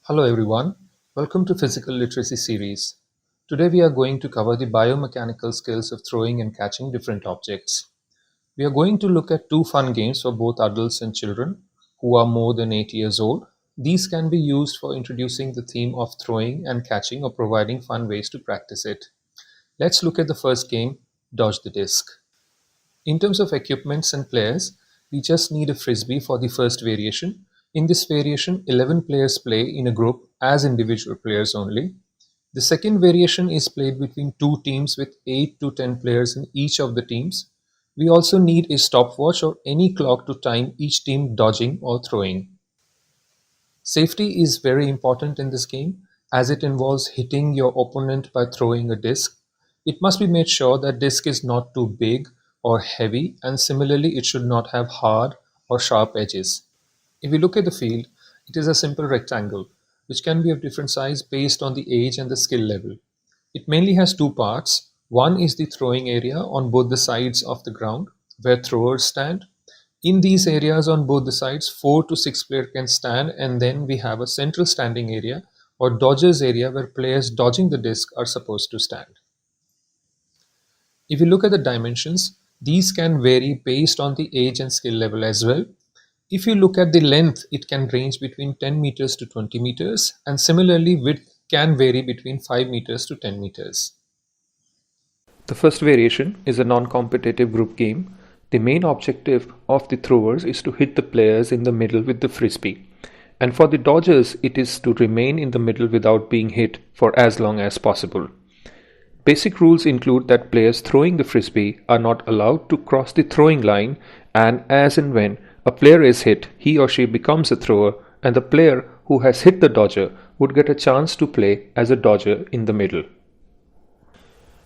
Hello everyone, welcome to Physical Literacy series. Today we are going to cover the biomechanical skills of throwing and catching different objects. We are going to look at two fun games for both adults and children who are more than 8 years old. These can be used for introducing the theme of throwing and catching or providing fun ways to practice it. Let's look at the first game, Dodge the Disc. In terms of equipments and players, we just need a frisbee for the first variation. In this variation, 11 players play in a group as individual players only. The second variation is played between two teams with 8 to 10 players in each of the teams. We also need a stopwatch or any clock to time each team dodging or throwing. Safety is very important in this game as it involves hitting your opponent by throwing a disc. It must be made sure that disc is not too big or heavy, and similarly it should not have hard or sharp edges. If we look at the field, it is a simple rectangle which can be of different size based on the age and the skill level. It mainly has two parts. One is the throwing area on both the sides of the ground where throwers stand. In these areas on both the sides, 4 to 6 players can stand, and then we have a central standing area or dodgers area where players dodging the disc are supposed to stand. If you look at the dimensions, these can vary based on the age and skill level as well. If you look at the length, it can range between 10 meters to 20 meters, and similarly width can vary between 5 meters to 10 meters. The first variation is a non-competitive group game. The main objective of the throwers is to hit the players in the middle with the frisbee. And for the dodgers, it is to remain in the middle without being hit for as long as possible. Basic rules include that players throwing the frisbee are not allowed to cross the throwing line, and as and when a player is hit, he or she becomes a thrower, and the player who has hit the dodger would get a chance to play as a dodger in the middle.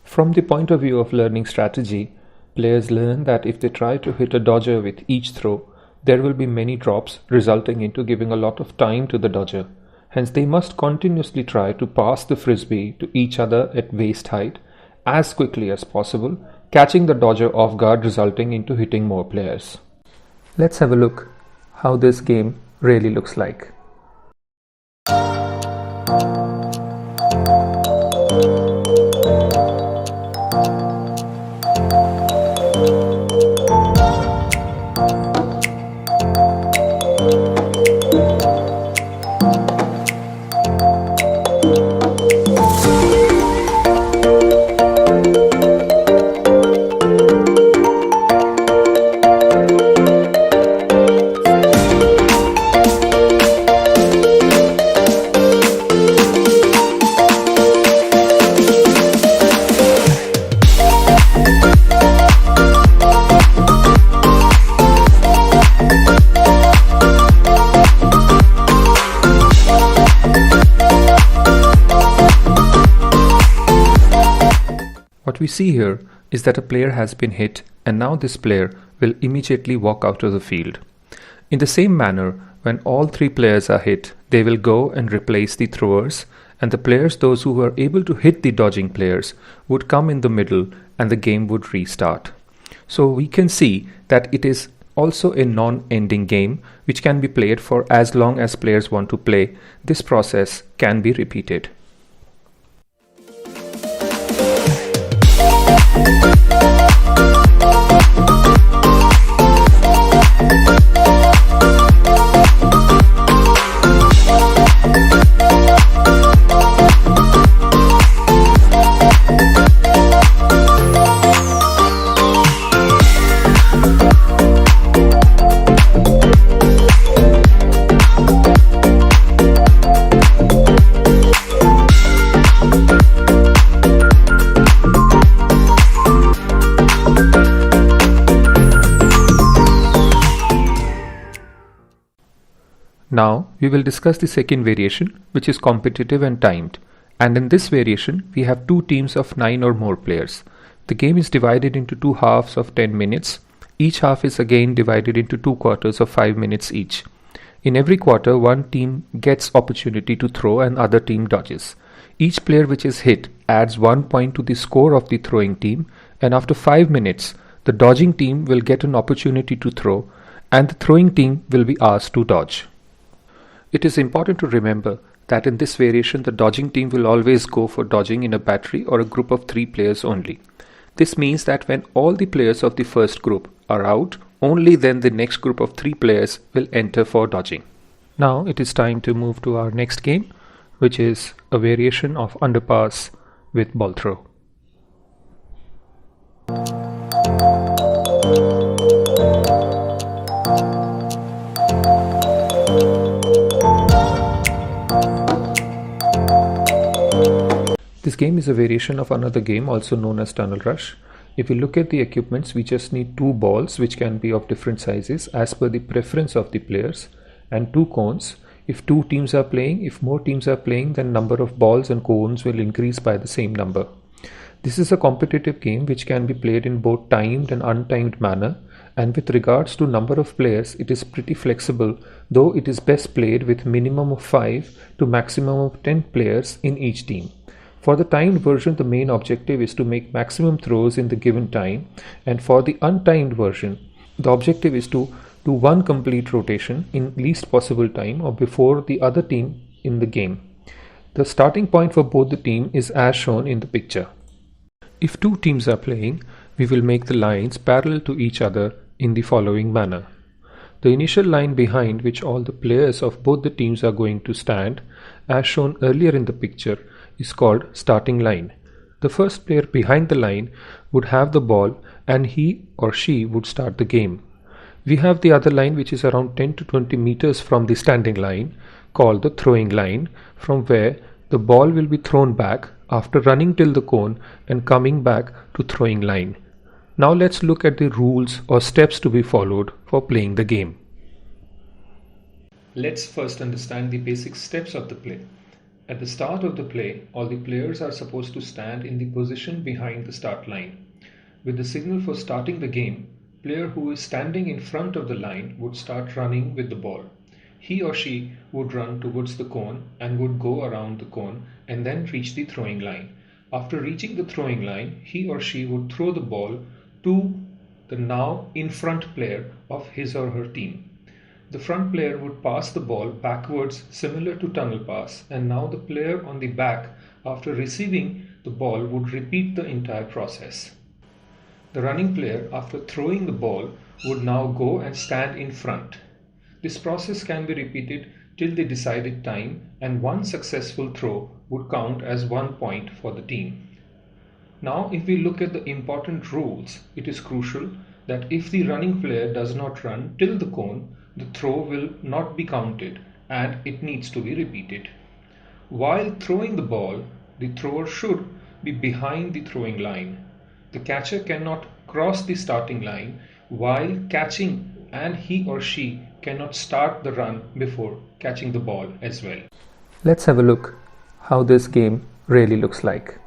From the point of view of learning strategy, players learn that if they try to hit a dodger with each throw, there will be many drops, resulting into giving a lot of time to the dodger. Hence, they must continuously try to pass the frisbee to each other at waist height as quickly as possible, catching the dodger off guard, resulting into hitting more players. Let's have a look how this game really looks like. What we see here is that a player has been hit, and now this player will immediately walk out of the field. In the same manner, when all three players are hit, they will go and replace the throwers, and the players, those who were able to hit the dodging players, would come in the middle and the game would restart. So we can see that it is also a non-ending game which can be played for as long as players want to play. This process can be repeated. Now we will discuss the second variation, which is competitive and timed. And in this variation, we have two teams of 9 or more players. The game is divided into two halves of 10 minutes. Each half is again divided into two quarters of 5 minutes each. In every quarter, one team gets opportunity to throw and other team dodges. Each player which is hit adds 1 point to the score of the throwing team, and after 5 minutes, the dodging team will get an opportunity to throw, and the throwing team will be asked to dodge. It is important to remember that in this variation the dodging team will always go for dodging in a battery or a group of 3 players only. This means that when all the players of the first group are out, only then the next group of 3 players will enter for dodging. Now it is time to move to our next game, which is a variation of underpass with ball throw. This game is a variation of another game also known as Tunnel Rush. If we look at the equipments, we just need 2 balls which can be of different sizes as per the preference of the players, and 2 cones. If 2 teams are playing, if more teams are playing, then number of balls and cones will increase by the same number. This is a competitive game which can be played in both timed and untimed manner, and with regards to number of players, it is pretty flexible, though it is best played with minimum of 5 to maximum of 10 players in each team. For the timed version, the main objective is to make maximum throws in the given time, and for the untimed version, the objective is to do 1 complete rotation in least possible time or before the other team in the game. The starting point for both the team is as shown in the picture. If 2 teams are playing, we will make the lines parallel to each other in the following manner. The initial line behind which all the players of both the teams are going to stand, as shown earlier in the picture, is called starting line. The first player behind the line would have the ball and he or she would start the game. We have the other line which is around 10 to 20 meters from the standing line, called the throwing line, from where the ball will be thrown back after running till the cone and coming back to throwing line. Now let's look at the rules or steps to be followed for playing the game. Let's first understand the basic steps of the play. At the start of the play, all the players are supposed to stand in the position behind the start line. With the signal for starting the game, player who is standing in front of the line would start running with the ball. He or she would run towards the cone and would go around the cone and then reach the throwing line. After reaching the throwing line, he or she would throw the ball to the now in front player of his or her team. The front player would pass the ball backwards similar to tunnel pass, and now the player on the back after receiving the ball would repeat the entire process. The running player after throwing the ball would now go and stand in front. This process can be repeated till the decided time, and 1 successful throw would count as 1 point for the team. Now if we look at the important rules, it is crucial that if the running player does not run till the cone, the throw will not be counted and it needs to be repeated. While throwing the ball, the thrower should be behind the throwing line. The catcher cannot cross the starting line while catching, and he or she cannot start the run before catching the ball as well. Let's have a look how this game really looks like.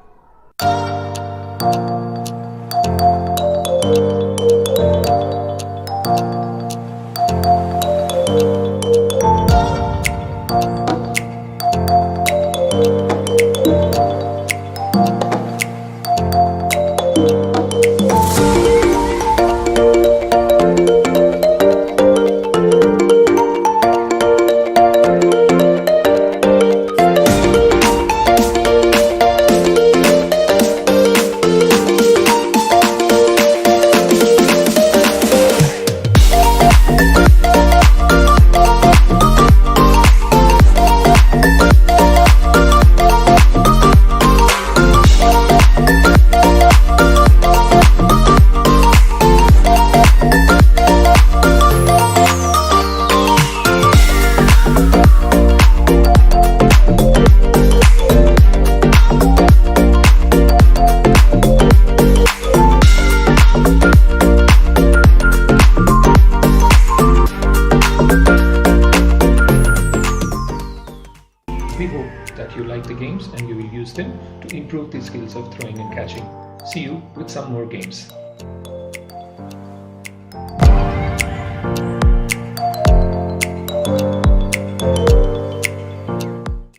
We hope that you like the games and you will use them to improve the skills of throwing and catching. See you with some more games.